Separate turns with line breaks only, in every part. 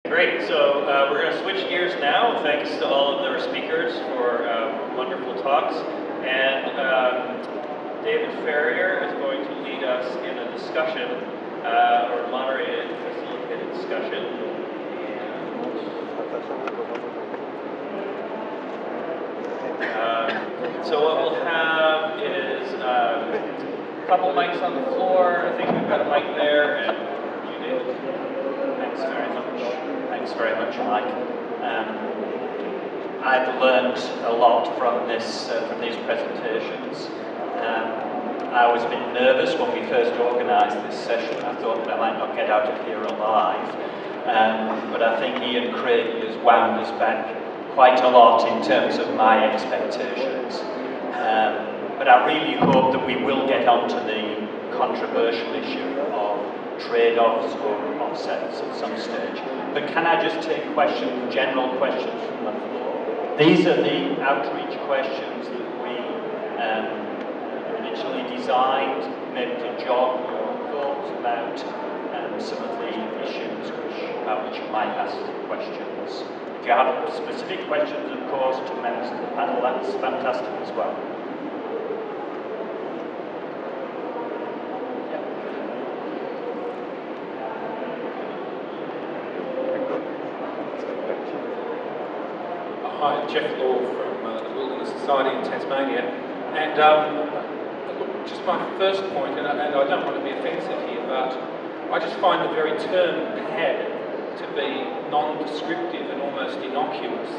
Great, so we're going to switch gears now. Thanks to all of our speakers for wonderful talks. And David Ferrier is going to lead us in a discussion, or moderated, facilitated discussion. So what we'll have is a couple mics on the floor. I think we've got a mic there, and you, David. Thanks very much. Thanks very much, Mike. I've learned a lot from these presentations. I was a bit nervous when we first organised this session. I thought that I might not get out of here alive. But I think Ian Craigie has wound us back quite a lot in terms of my expectations. But I really hope that we will get onto the controversial issue of trade-offs or offsets at some stage. But can I just take questions, general questions from the floor? These are the outreach questions that we originally designed, maybe to jog your thoughts about some of the issues about which you might ask questions. If you have specific questions, of course, to members of the panel, that's fantastic as well.
Hi, Jeff Law from the Wilderness Society in Tasmania, and look, just my first point, and I don't want to be offensive here, but I just find the very term pad to be non-descriptive and almost innocuous.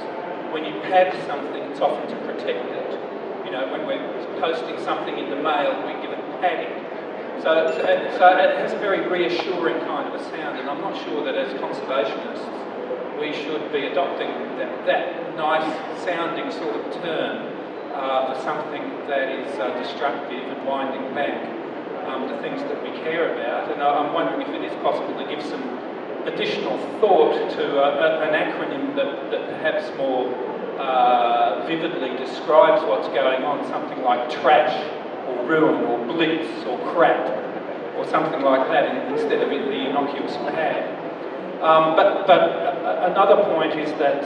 When you pad something, it's often to protect it. You know, when we're posting something in the mail, we give it padding. So it has a very reassuring kind of a sound, and I'm not sure that as conservationists we should be adopting that nice sounding sort of term for something that is destructive and winding back the things that we care about. And I'm wondering if it is possible to give some additional thought to an acronym that perhaps more vividly describes what's going on, something like trash or ruin or blitz or crap or something like that instead of the innocuous pad. But another point is that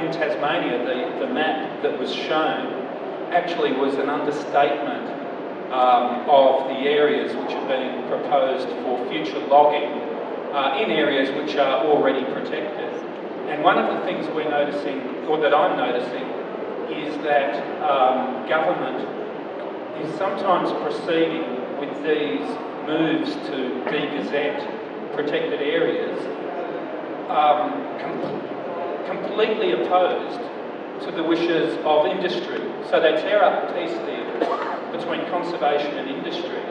in Tasmania, the map that was shown actually was an understatement of the areas which are being proposed for future logging in areas which are already protected. And one of the things we're noticing, or that I'm noticing, is that government is sometimes proceeding with these moves to de-gazette protected areas completely opposed to the wishes of industry. So they tear up the peace deal between conservation and industry,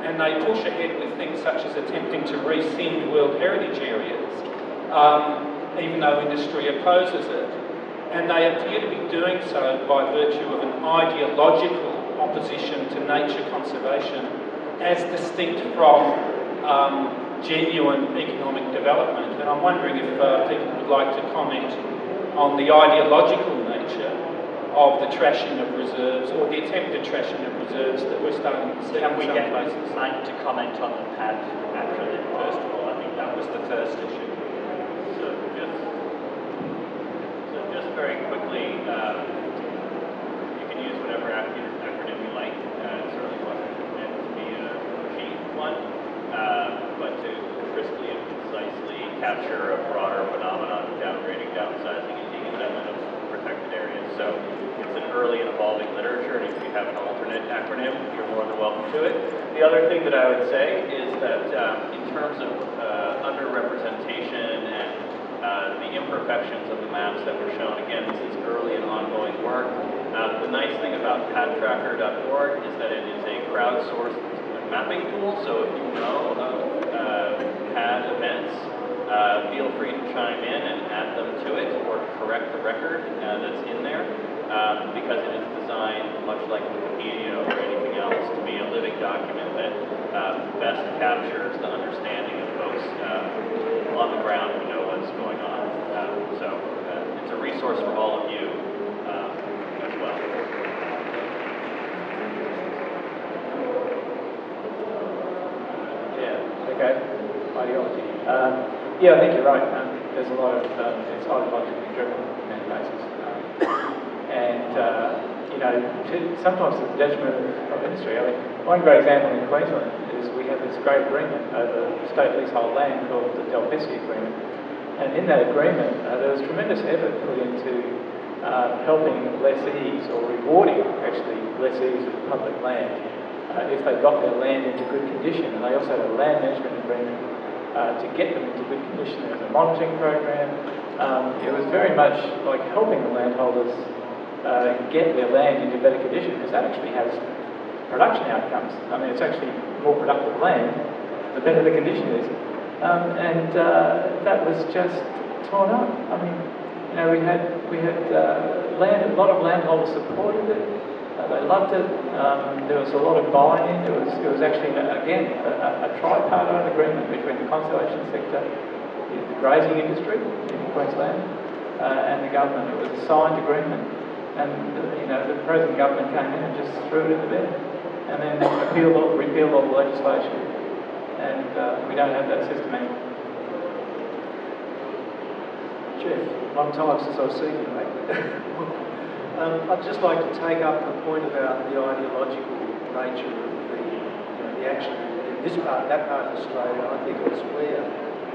and they push ahead with things such as attempting to rescind World Heritage areas, even though industry opposes it. And they appear to be doing so by virtue of an ideological opposition to nature conservation as distinct from genuine economic development. And I'm wondering if people would like to comment on the ideological nature of the trashing of reserves, or the attempted trashing of reserves that we're starting to see.
Can we get Mike to comment on the PAD acronym first of all? I think that was the first issue. So just very quickly, you can use whatever acronym you like. It certainly wasn't meant to be a pushy one. But to crisply and concisely capture a broader phenomenon of downgrading, downsizing, and de-gazement of protected areas. So it's an early and evolving literature, and if you have an alternate acronym, you're more than welcome to it. The other thing that I would say is that in terms of underrepresentation and the imperfections of the maps that were shown, again, this is early and ongoing work. The nice thing about padtracker.org is that it is a crowdsourced mapping tool, so if you know of PAD events, feel free to chime in and add them to it or correct the record that's in there, because it is designed, much like Wikipedia or anything else, to be a living document that best captures the understanding of folks on the ground who know what's going on. So it's a resource for all of you as well.
Okay, ideology. Yeah, I think you're right. there's a lot of, it's ideologically driven in many cases. Sometimes to the detriment of industry. I mean, one great example in Queensland is we have this great agreement over state leasehold land called the Del Pesce Agreement. And in that agreement, there was tremendous effort put into helping lessees, or rewarding actually lessees of public land if they got their land into good condition. And they also had a land management agreement to get them into good condition. There was a monitoring program. It was very much like helping the landholders get their land into better condition, because that actually has production outcomes. I mean, it's actually more productive land, the better the condition is. That was just torn up. I mean, we had land. A lot of landholders supported it. They loved it. There was a lot of buy-in. It was actually again a tripartite agreement between the conservation sector, the grazing industry in Queensland, and the government. It was a signed agreement, and the present government came in and just threw it in the bin, and then repealed all the legislation, and we don't have that system anymore.
Jeff, long time since I've seen you, mate. I'd just like to take up the point about the ideological nature of the action in this part, that part of Australia, and I think elsewhere.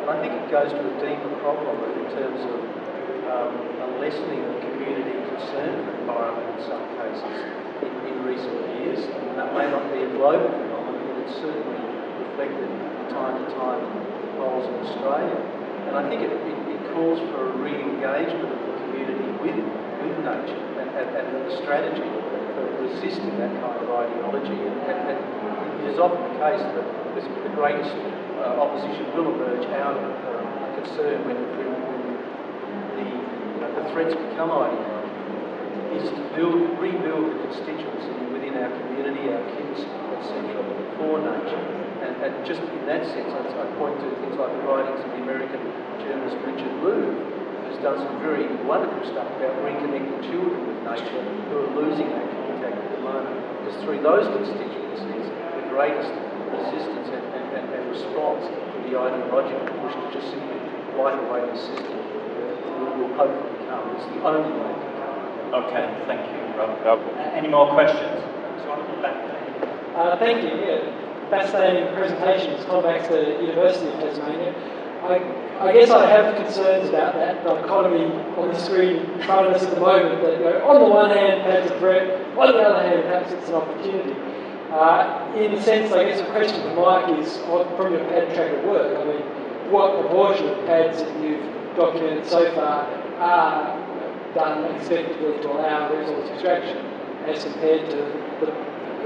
And I think it goes to a deeper problem in terms of a lessening of community concern for the environment in some cases in recent years. And that may not be a global phenomenon, but it's certainly reflected from time to time in polls in Australia. And I think it calls for a re-engagement of the community with nature and a strategy for resisting that kind of ideology. And it is often the case that the greatest opposition will emerge out of a concern when the threats become ideological, is to rebuild the constituency within our community, our kids, etc., for nature. And just in that sense, I point to things like the writings of the American journalist Richard Louv, who's done some very wonderful stuff about reconnecting children with nature who are losing that contact at the moment. Because through those constituencies, the greatest resistance and response to the ideological push to just simply wipe away the system will hopefully come. It's the only way to come.
Okay, thank you, Rob. Any more questions? So on the back there.
Thank you. Yeah. Fascinating presentations. Tom Baxter, University of Tasmania. I guess I have concerns about that dichotomy on the screen in front of us at the moment. That on the one hand, perhaps a threat. On the other hand, perhaps it's an opportunity. In a sense, I guess the question for Mike is from your pad tracker work. I mean, what proportion of pads that you've documented so far are done effectively to allow resource extraction, as compared to the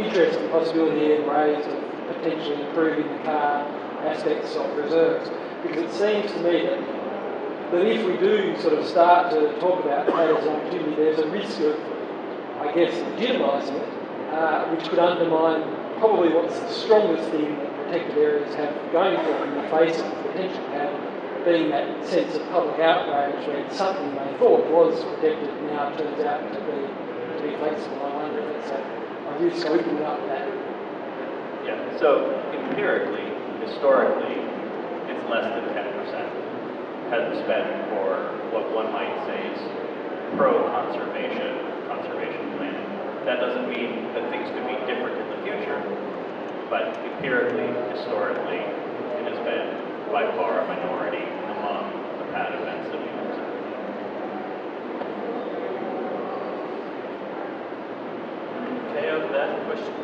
interest and possibility and raised of potentially improving the car aspects of reserves? Because it seems to me that if we do sort of start to talk about that as an opportunity, there's a risk of, I guess, legitimising it, which could undermine probably what's the strongest thing that protected areas have going for them in the face of potential power, being that sense of public outrage when something they thought was protected now turns out to be flexible. I wonder if it's a risk opening up that.
Yeah, so empirically, historically, it's less than 10% has been spent for what one might say is pro-conservation planning. That doesn't mean that things could be different in the future, but empirically, historically, it has been by far a minority among the pad events that we've observed. Okay, over that question.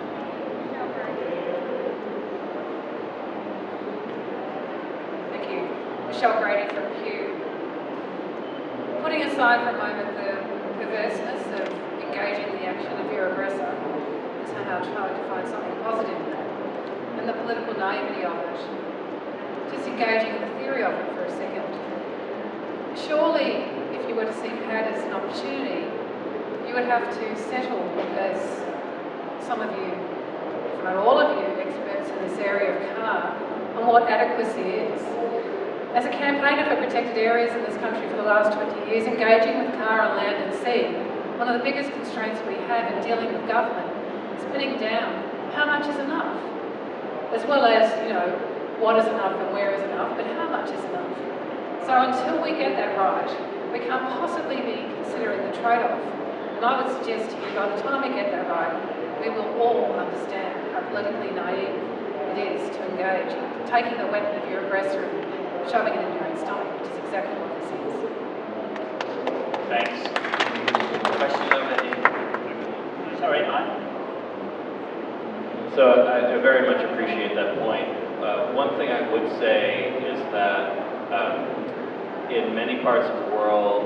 Thank you. Michelle Grady from Kew. Putting aside for a moment the perverseness of engaging in the action of your aggressor and somehow trying to find something positive in that, and the political naivety of it, just engaging in the theory of it for a second. Surely, if you were to see PAD as an opportunity, you would have to settle, as some of you, if not all of you, experts in this area of car, on what adequacy is. As a campaigner for protected areas in this country for the last 20 years, engaging with car on land and sea, one of the biggest constraints we have in dealing with government is pinning down how much is enough, as well as, what is enough and where is enough, but how much is enough. So until we get that right, we can't possibly be considering the trade-off. And I would suggest to you, by the time we get that right, we will all understand how politically naive it is to engage in taking the weapon of your aggressor and shoving it in your own stomach, which is exactly what this is.
Thanks. Question over here.
Sorry, Mike.
So I very much appreciate that point. One thing I would say is that in many parts of the world,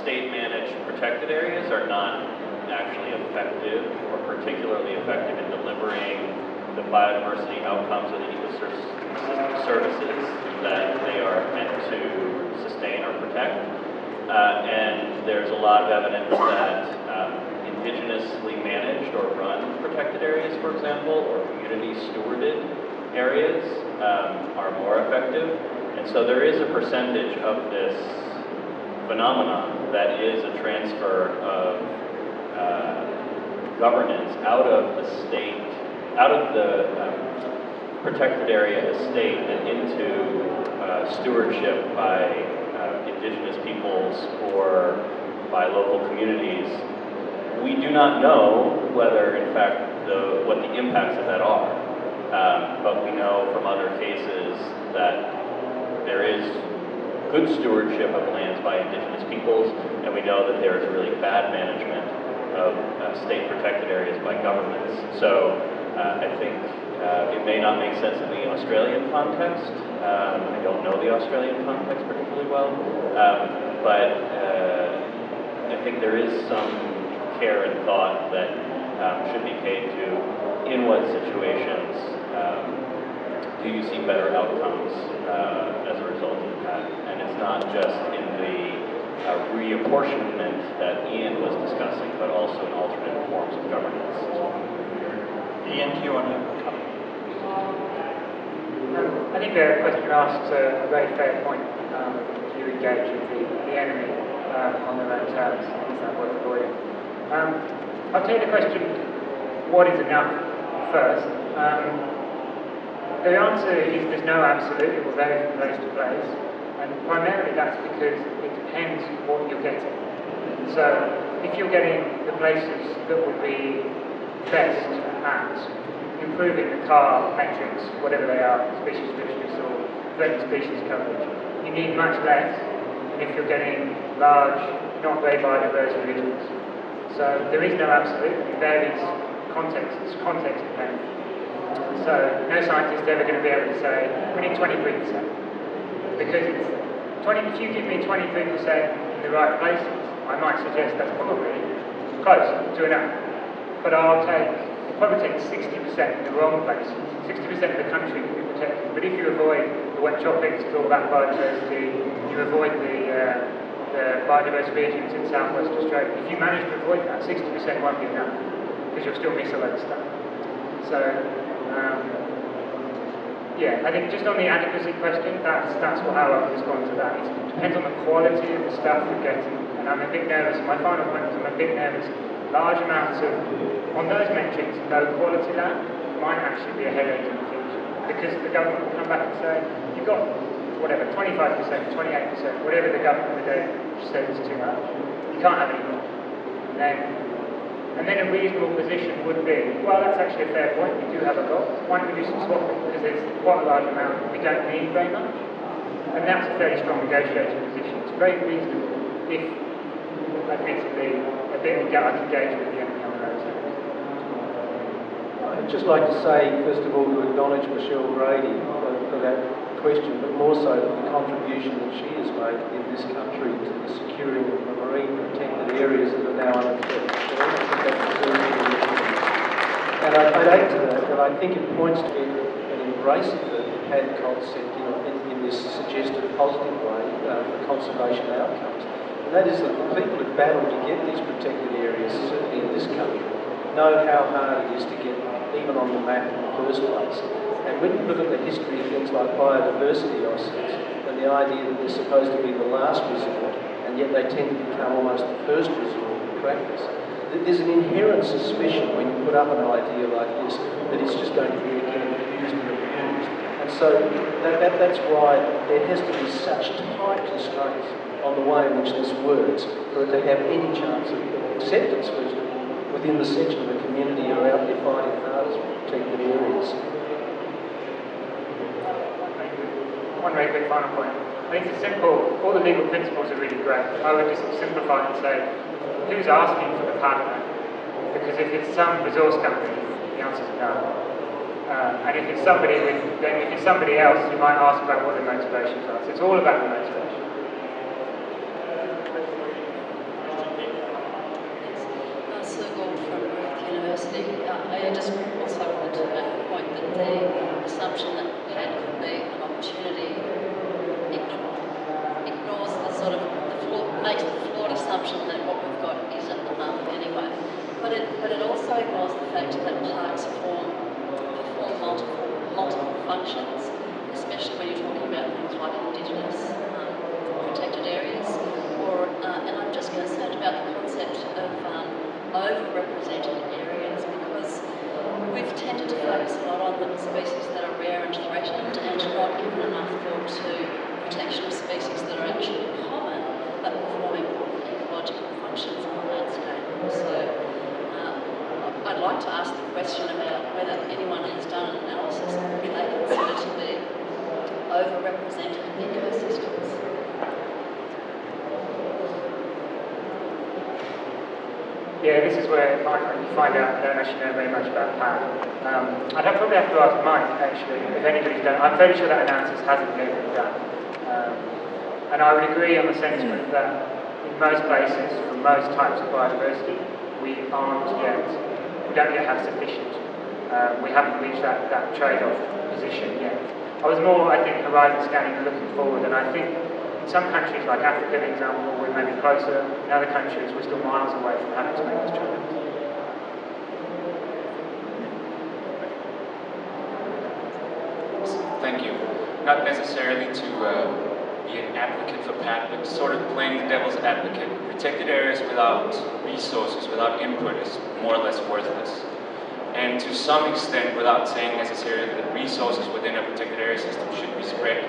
state-managed protected areas are not actually effective or particularly effective in delivering the biodiversity outcomes or the ecosystem services that they are meant to sustain or protect. And there's a lot of evidence that indigenously managed or run protected areas, for example, or community stewarded areas are more effective. And so there is a percentage of this phenomenon that is a transfer of governance out of the state, out of the protected area estate and into stewardship by indigenous peoples or by local communities. We do not know whether, in fact, what the impacts of that are, but we know from other cases that there is good stewardship of lands by indigenous peoples, and we know that there is really bad management of state protected areas by governments. So I think it may not make sense in the Australian context. I don't know the Australian context particularly well, but I think there is some care and thought that should be paid to in what situations do you see better outcomes as a result of that. And it's not just in the reapportionment that Ian was discussing, but also in alternate forms of governance.
Ian, do you want to come?
I think the question asks a very fair point. Do you engage with the enemy on their own terms? Is that worth avoiding? I'll take the question, what is enough, first. The answer is there's no absolute, it will vary from place to place, and primarily that's because it depends what you're getting. So if you're getting the places that would be best at improving the CAR metrics, whatever they are, species richness or threatened species coverage, you need much less than if you're getting large, not very biodiverse regions. So there is no absolute, it varies it's context dependent. So no scientist is ever going to be able to say, we need 23%. Because if you give me 23% in the right places, I might suggest that's probably close to enough. But I'll probably take 60% in the wrong places. 60% of the country can be protected. But if you avoid the wet tropics with all that biodiversity, you avoid the biodiverse regions in southwest Australia, if you manage to avoid that, 60% won't be enough, because you'll still miss a lot of stuff. So, yeah, I think just on the adequacy question, that's how I would respond to that. It depends on the quality of the stuff you're getting. And I'm a bit nervous, my final point is I'm a bit nervous, large amounts of, on those metrics, low quality land might actually be a headache in the future. Because the government will come back and say, you've got whatever, 25%, 28%, whatever the government says is too much. You can't have any more. And then a reasonable position would be, well, that's actually a fair point, we do have a lot. Why don't we do some swapping? Because there's quite a large amount we don't need very much. And that's a fairly strong negotiating position. It's very reasonable if, admittedly, a bit of I can gauge with the enemy on the road.
I'd just like to say, first of all, to acknowledge Michelle Grady for that question, but more so for the contribution that she has made in this country to the securing of the marine protected areas that are now under threat. So I think that deserves recognition. And I'd add to that, that I think it points to an embrace of the PAD concept in this suggested positive way for conservation outcomes. And that is that the people who battle to get these protected areas, certainly in this country, know how hard it is to get even on the map in the first place. And when you look at the history of things like biodiversity offsets and the idea that they're supposed to be the last resort, and yet they tend to become almost the first resort in practice, there's an inherent suspicion when you put up an idea like this that it's just going to be again abused and abused. And So that's why there has to be such tight constraints on the way in which this works for it to have any chance of acceptance within the section of the community who are out there fighting hardest for protected areas.
One very quick final point. I think it's simple, all the legal principles are really great. I would just simplify and say, who's asking for the park land? Because if it's some resource company, the answer is no. And if it's somebody else, you might ask about what their motivations are. So it's all about the motivation.
Sue Gould from Griffith University. I just also wanted to make the point that the assumption that PAD could be an opportunity ignores the sort of, makes the flawed assumption that what we've got isn't enough anyway. But it also ignores the fact that parks perform multiple functions, especially when you're talking about things like Indigenous protected areas, and I'm just concerned about the concept of overrepresented areas, because we've tended to focus a lot on the species that are rare and threatened, and not given enough thought to protection of species that are actually common but perform important ecological functions on the landscape. So I'd like to ask the question about whether anyone has done an analysis of what they consider to be overrepresented ecosystems.
Yeah, this is where you find out I don't actually know very much about PAD. I'd probably have to ask Mike, actually, if anybody's done it. I'm very sure that analysis hasn't yet been done. And I would agree on the sentiment that in most places, for most types of biodiversity, we don't yet have sufficient. We haven't reached that trade-off position yet. I was more, I think, horizon scanning and looking forward, and I think in some countries, like Africa, for example, we're maybe closer. In other countries, we're still miles away from having to make this trade-off.
Thank you. Not necessarily to be an advocate for PAD, but sort of playing the devil's advocate. Protected areas without resources, without input, is more or less worthless. And to some extent, without saying necessarily that resources within a protected area system should be spread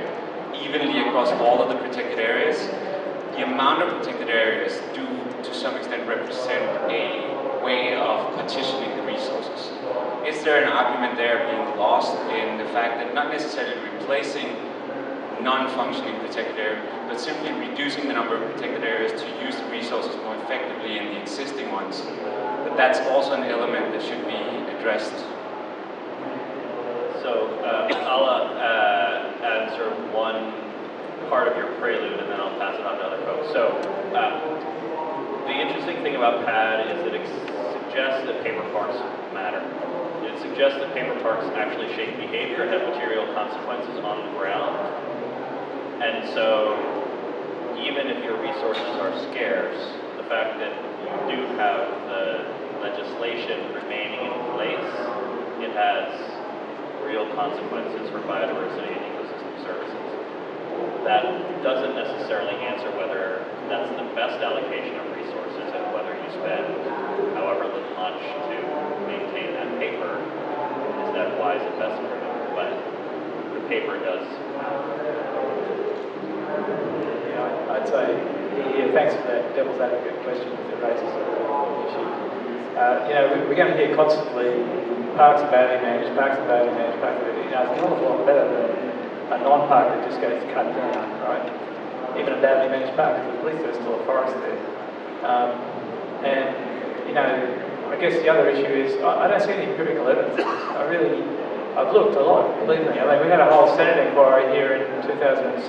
evenly across all of the protected areas, the amount of protected areas do, to some extent, represent a way of partitioning the resources. Is there an argument there being lost in the fact that not necessarily replacing non-functioning protected area, but simply reducing the number of protected areas to use the resources more effectively in the existing ones, but that's also an element that should be addressed?
So I'll add sort of one part of your prelude, and then I'll pass it on to other folks. So the interesting thing about PAD is that it suggests that paper parks matter. It suggests that paper parks actually shape behavior and have material consequences on the ground. And so even if your resources are scarce, the fact that you do have the legislation remaining in place, it has real consequences for biodiversity and ecosystem services. That doesn't necessarily answer whether that's the best allocation of resources and whether you spend however much to maintain that paper is that wise investment or not. But the paper does.
Yeah, I'd say, thanks for that devil's advocate question, because it raises a real issue. We're going to hear constantly, parks are badly managed, parks are badly managed, parks are badly managed. It's a hell of a lot better than a non-park that just gets cut down, right? Even a badly managed park, because at least there's still a forest there. I guess the other issue is, I don't see any critical evidence of this. I've looked a lot, believe me. I mean, we had a whole Senate inquiry here in 2007.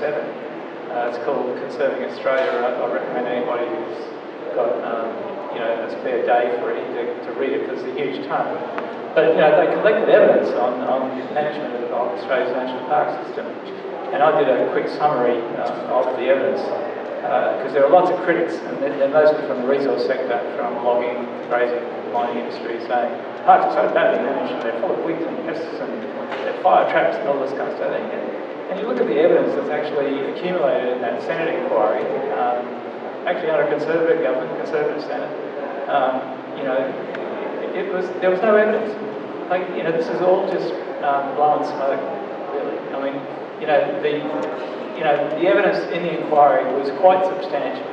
It's called Conserving Australia. I recommend anybody who's got a spare day for it to read it, because it's a huge ton. But they collected evidence on management of Australia's national park system, and I did a quick summary of the evidence, because there are lots of critics, and they're mostly from the resource sector, from logging, grazing, mining industry, saying parks are so badly managed, and they're full of weeds and pests, and they're fire traps and all this kind of stuff. And you look at the evidence that's actually accumulated in that Senate inquiry, actually under a Conservative government, Conservative Senate, there was no evidence. This is all just blowing smoke, really. I mean, the evidence in the inquiry was quite substantial.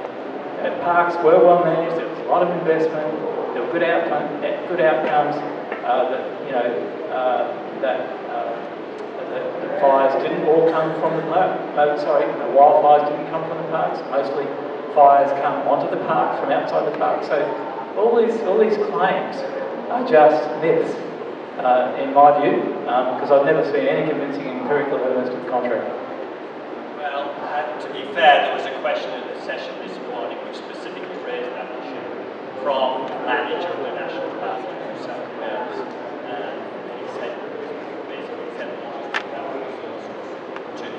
Parks were well managed. There was a lot of investment. There were good outcomes. The fires didn't all come from the park. The wildfires didn't come from the parks. Mostly fires come onto the park from outside the park. So all these claims are just myths, in my view, because I've never seen any convincing empirical evidence to the contrary.
Well, to be fair, there was a question in the session this morning which specifically raised that issue from the manager of the National Park in New South Wales. And he said, basically said that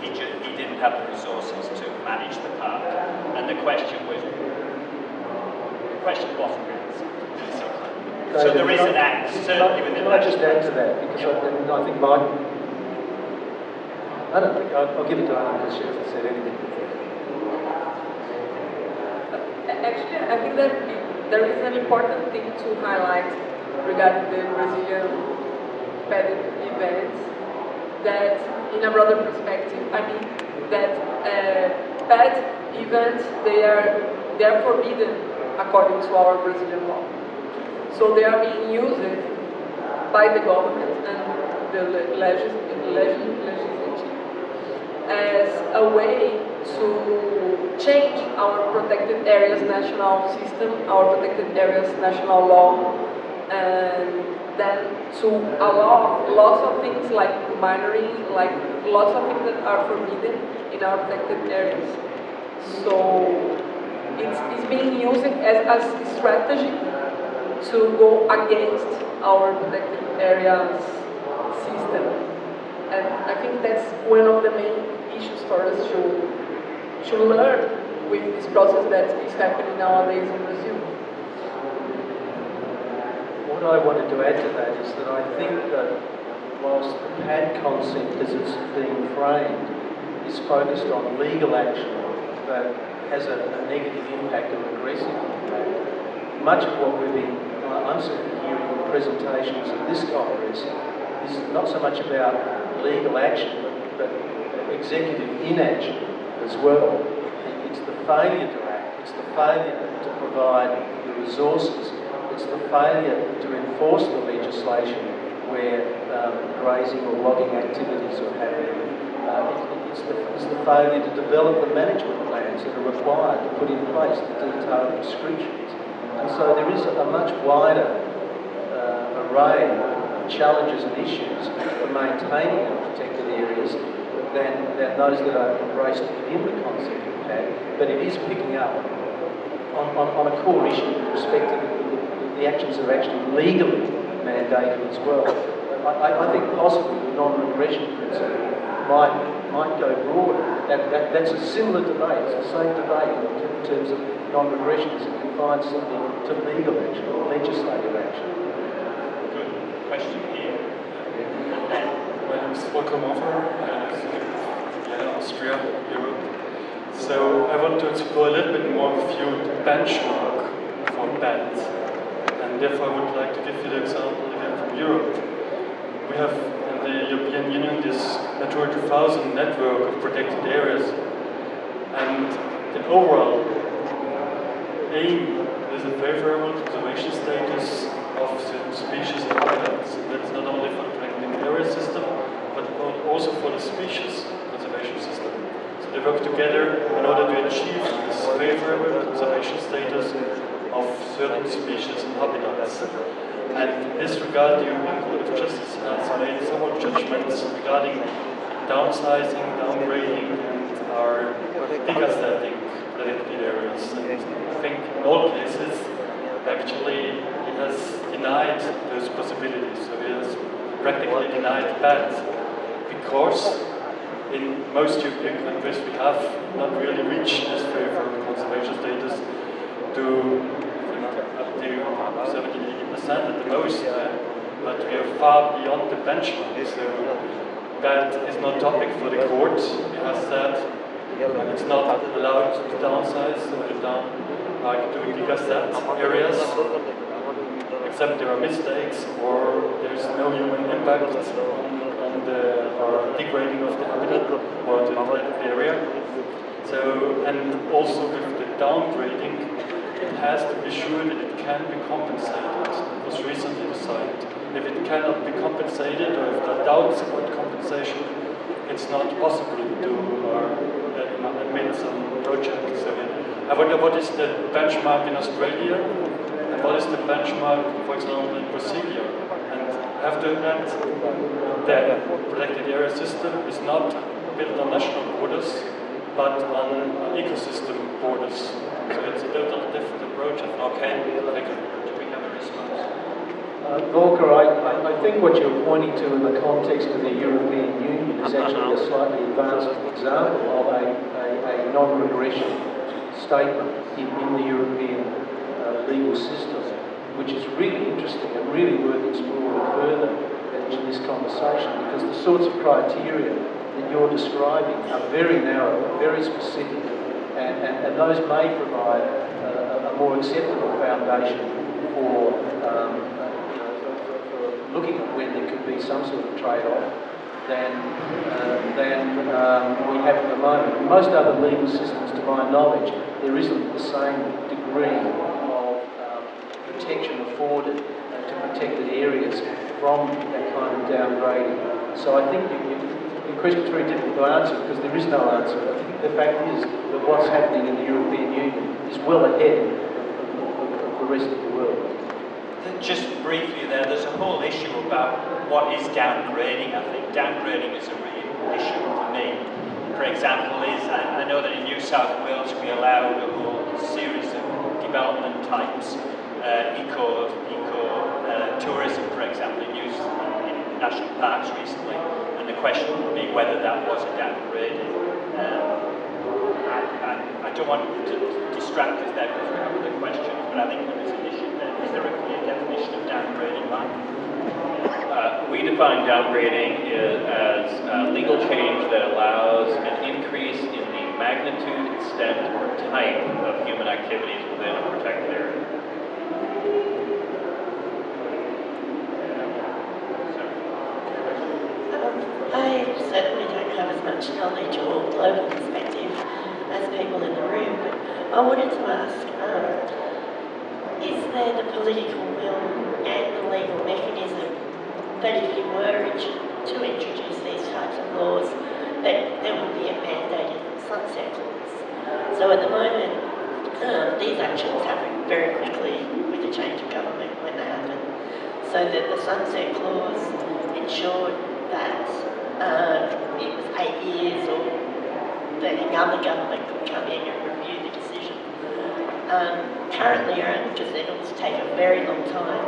he didn't have the resources to manage the park. And the question wasn't answered. So there is an act, certainly within
Can I just add to that? Because I think I'll give it to Anna because she hasn't said anything.
Actually, I think that there is an important thing to highlight regarding the Brazilian PAD events, that in a broader perspective, I mean that PAD events, they are forbidden according to our Brazilian law. So they are being used by the government and the legislature as a way to change our protected areas national system, our protected areas national law, and then to allow lots of things like mining, like lots of things that are forbidden in our protected areas. So it's being used as a strategy to go against our protected areas system. And I think that's one of the main issues for us to learn with this process that is happening nowadays in Brazil.
What I wanted to add to that is that I think that whilst the PAD concept as it's being framed is focused on legal action that has a negative impact or aggressive impact, much of what I'm certainly hearing in the presentations at this Congress is not so much about legal action, but executive inaction as well. It's the failure to act, it's the failure to provide the resources, it's the failure to enforce the legislation where grazing or logging activities are happening. It's the failure to develop the management plans that are required to put in place the detailed prescriptions. And so there is a much wider array of challenges and issues for maintaining our protected areas than those that are embraced within the concept of PAD, but it is picking up on a core issue with respect to the actions that are actually legally mandated as well. I think possibly the non-regression principle might go broader. That's a similar debate, it's the same debate in terms of non-regression as it confines simply to legal action or legislative action.
Good. Question here.
My name is Volker Moffer, I live in Vienna, Austria, Europe. So I want to explore a little bit more with you the benchmark for PAD. And therefore I would like to give you the example again from Europe. We have in the European Union this Natura 2000 network of protected areas. And the overall aim is a favorable conservation status of certain species and habitats. That's not only for the protected area system, but also for the species conservation system. So they work together in order to achieve this favorable conservation status of certain species and habitats. And in this regard, the European Court of Justice has made several judgments regarding downsizing, downgrading, and our degazetting protected areas. And I think in all cases, actually, it has denied those possibilities. So it has practically denied PAD, because in most European countries we have not really reached this favorable conservation status to up to 70–80% at the most, but we are far beyond the benchmark. So that is not topic for the court. It has said it's not allowed to downsize or to decazette areas, except there are mistakes or there is no human impact on when there are degrading of the habitat or the area. So, and also with the downgrading, it has to be sure that it can be compensated. It was recently decided. If it cannot be compensated, or if there are doubts about compensation, it's not possible to admit some projects. So, I wonder what is the benchmark in Australia, and what is the benchmark, for example, in Brasilia? And after that, the protected area system is not built on national borders, but on ecosystem borders. So it's a totally different approach. Okay, thank you.
Do we have a response?
Volker, I think what you're pointing to in the context of the European Union is actually a slightly advanced example of a non-regression statement in the European legal system, which is really interesting and really worth exploring further in this conversation, because the sorts of criteria that you're describing are very narrow, very specific, and those may provide a more acceptable foundation for looking at when there could be some sort of trade-off than we have at the moment. In most other legal systems, to my knowledge, there isn't the same degree of protection afforded to protected areas from that kind of downgrading. So I think your question is very difficult to answer because there is no answer. I think the fact is that what's happening in the European Union is well ahead of the rest of the world.
Just briefly there's a whole issue about what is downgrading. I think downgrading is a real issue for me. For example, I know that in New South Wales we allowed a whole series of development types, tourism, for example, in national parks recently, and the question would be whether that was a downgrading. I don't want to distract us there because we have other questions, but I think there is an issue there. Is there a clear definition of downgrading, Mike?
We define downgrading as legal change that allows an increase in the magnitude, extent, or type of human activities within a protected area.
I certainly don't have as much knowledge or global perspective as people in the room, but I wanted to ask, is there the political will and the legal mechanism that if you were to introduce these types of laws, that there would be a mandated sunset clause? So at the moment, these actions happen very quickly with the change of government when they happen. So that the sunset clause ensured that it was 8 years or that another government could come in and review the decision. Currently, our gazettals take a very long time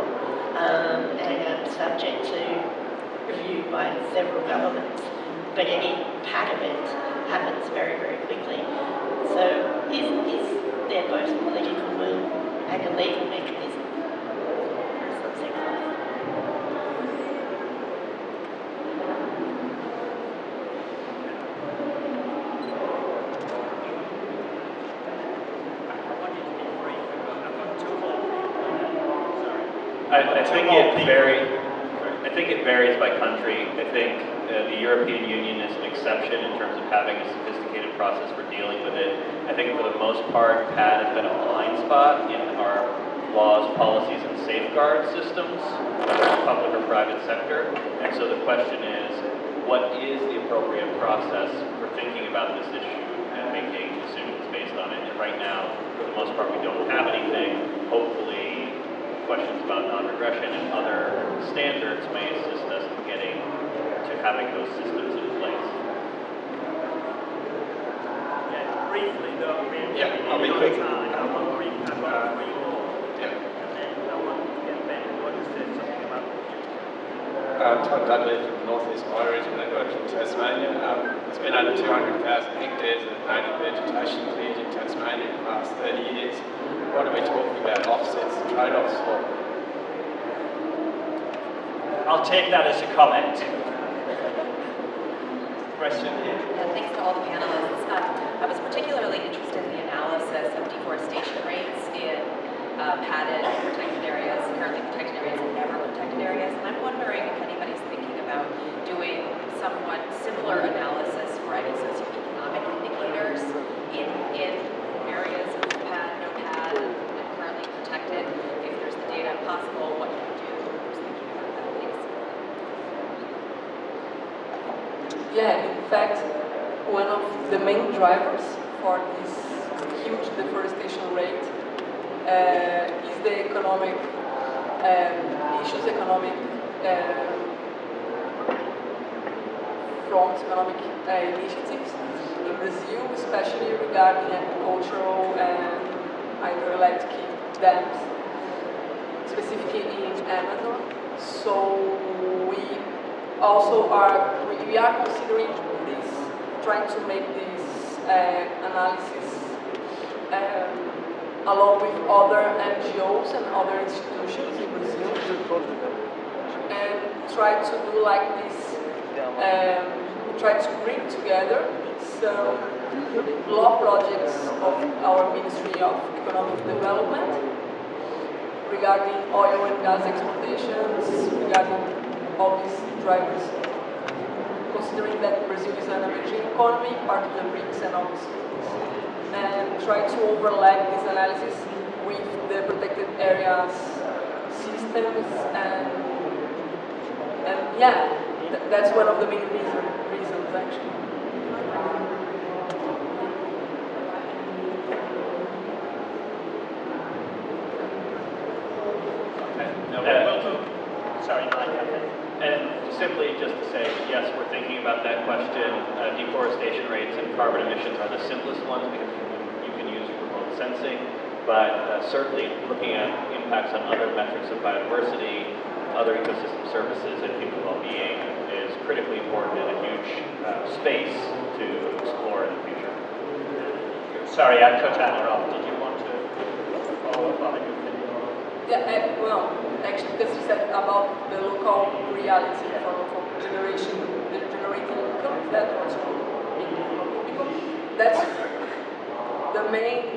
and are subject to review by several governments, but any part of it happens very, very quickly. So is there both political will and a legal mechanism for a sunset clause?
I think it varies by country. I think the European Union is an exception in terms of having a sophisticated process for dealing with it. I think for the most part, PAD has been a blind spot in our laws, policies, and safeguard systems, whether it's public or private sector. And so the question is, what is the appropriate process for thinking about this issue and making decisions based on it? And right now, for the most part, we don't have anything. Hopefully, questions about non-regression and other standards may assist us in getting to having those systems in place.
Yeah, briefly though,
I'll be quick.
I want to brief about free law. And then I want to get Ben to say something about
Todd Dudley from the North East Bioregion Network in Tasmania. There's been over 200,000 hectares of native vegetation cleared in Tasmania in the last 30 years. What are we talking about offsets and trade-offs for?
I'll take that as a comment. Question here.
Thanks to all the panelists. I was particularly interested in the analysis of deforestation rates in padded protected areas, currently protected areas, and never protected areas. And I'm wondering if anybody's thinking about doing
yeah, in fact, one of the main drivers for this huge deforestation rate is the economic issues, economic fronts, economic initiatives in Brazil, especially regarding agricultural and hydroelectric dams, specifically in Amazon. So we also are considering this, trying to make this analysis along with other NGOs and other institutions in Brazil, and try to do like this, try to bring together some law projects of our Ministry of Economic Development regarding oil and gas exploitations, regarding all these drivers, considering that Brazil is an emerging economy, part of the BRICS and all these things, and try to overlap this analysis with the protected areas systems, and yeah, that's one of the main reasons actually.
Sorry,
and simply just to say, yes, we're thinking about that question. Deforestation rates and carbon emissions are the simplest ones because you can use remote sensing, but certainly looking at impacts on other metrics of biodiversity, other ecosystem services, and human well-being is critically important and a huge space to explore in the future.
Sorry, I cut Anna off. Did you want to follow up on it?
Yeah, well, actually, because you said about the local reality for local generation, the generating income, that was in local people. That's the main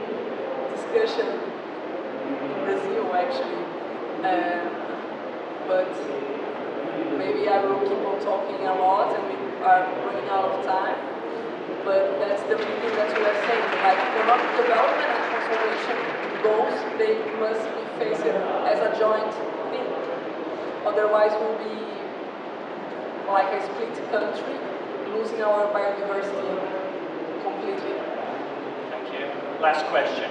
discussion in Brazil, actually. But maybe I will keep on talking a lot, and we are running out of time. But that's the main thing that we are saying. Like economic development and conservation goals, they must be faced as a joint thing. Otherwise, we'll be like a split country, losing our biodiversity completely.
Thank you. Last question.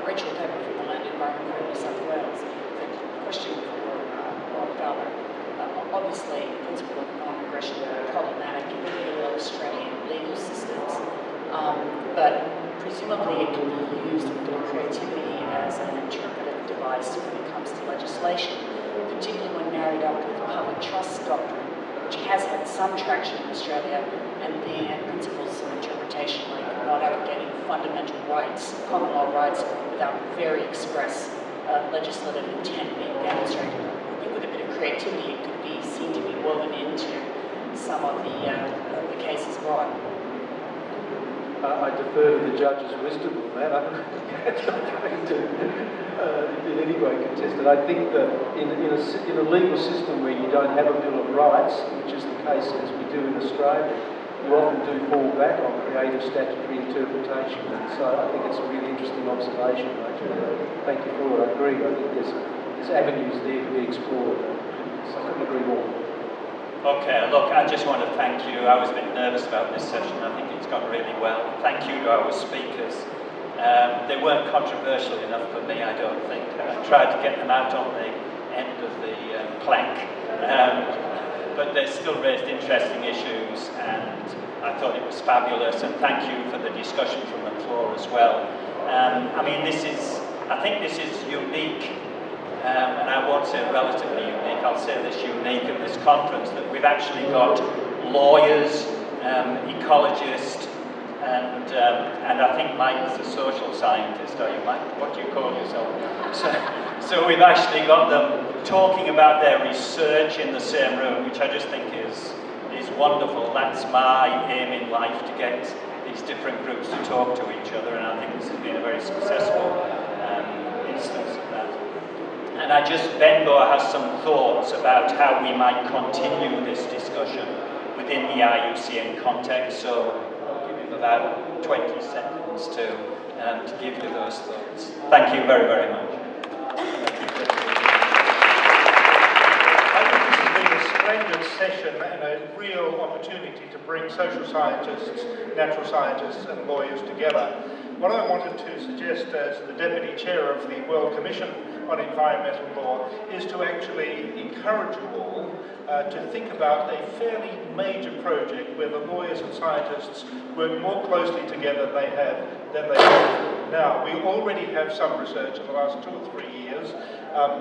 Rachel Pepper from the Land Environment Group, New South Wales. A question for Rob Fowler. Obviously, the principle of non-aggression is problematic in the Australian legal systems, but presumably it can be used with more creativity as an interpretive device when it comes to legislation, particularly when married up with the public trust doctrine, which has had some traction in Australia, and then principles of interpretation like not abrogating fundamental rights, common law rights, without very express legislative intent being demonstrated. I think with a bit of creativity, it could be seen to be woven into some of the cases brought.
I defer to the judge's wisdom on that. It's not going to in any way contest it. I think that in a legal system where you don't have a Bill of Rights, which is the case as we do in Australia, you often do fall back on creative statutory interpretation. And so I think it's a really interesting observation, Rachel. Thank you for it. I agree. I think there's avenues there to be explored. So I couldn't agree more.
Okay, look, I just want to thank you. I was a bit nervous about this session. I think it's gone really well. Thank you to our speakers. They weren't controversial enough for me, I don't think. I tried to get them out on the end of the plank. But they still raised interesting issues, and I thought it was fabulous. And thank you for the discussion from the floor as well. I mean, I think this is unique. And I won't say relatively unique, I'll say this unique at this conference, that we've actually got lawyers, ecologists, and I think Mike's a social scientist, are you, Mike? What do you call yourself? So we've actually got them talking about their research in the same room, which I just think is wonderful. That's my aim in life, to get these different groups to talk to each other, and I think this has been a very successful instance of that. And Benbow has some thoughts about how we might continue this discussion within the IUCN context, so I'll give him about 20 seconds to give you those thoughts. Thank you very, very much.
I think this has been a splendid
session and a real opportunity to bring social scientists, natural scientists and lawyers together. What I wanted to suggest as the Deputy Chair of the World Commission on Environmental Law is to actually encourage you all to think about a fairly major project where the lawyers and scientists work more closely together than they have now. We already have some research in the last 2 or 3 years.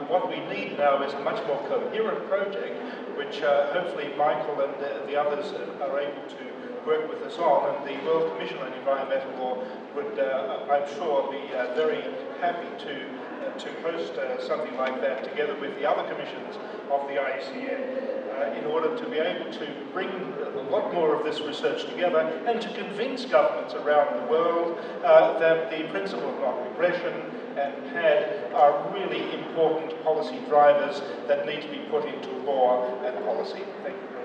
What we need now is a much more coherent project, which hopefully Michael and the others are able to work with us on, and the World Commission on Environmental Law would, I'm sure, be very happy to host something like that together with the other commissions of the IUCN in order to be able to bring a lot more of this research together and to convince governments around the world that the principle of non-regression and PAD are really important policy drivers that need to be put into law and policy. Thank you very much.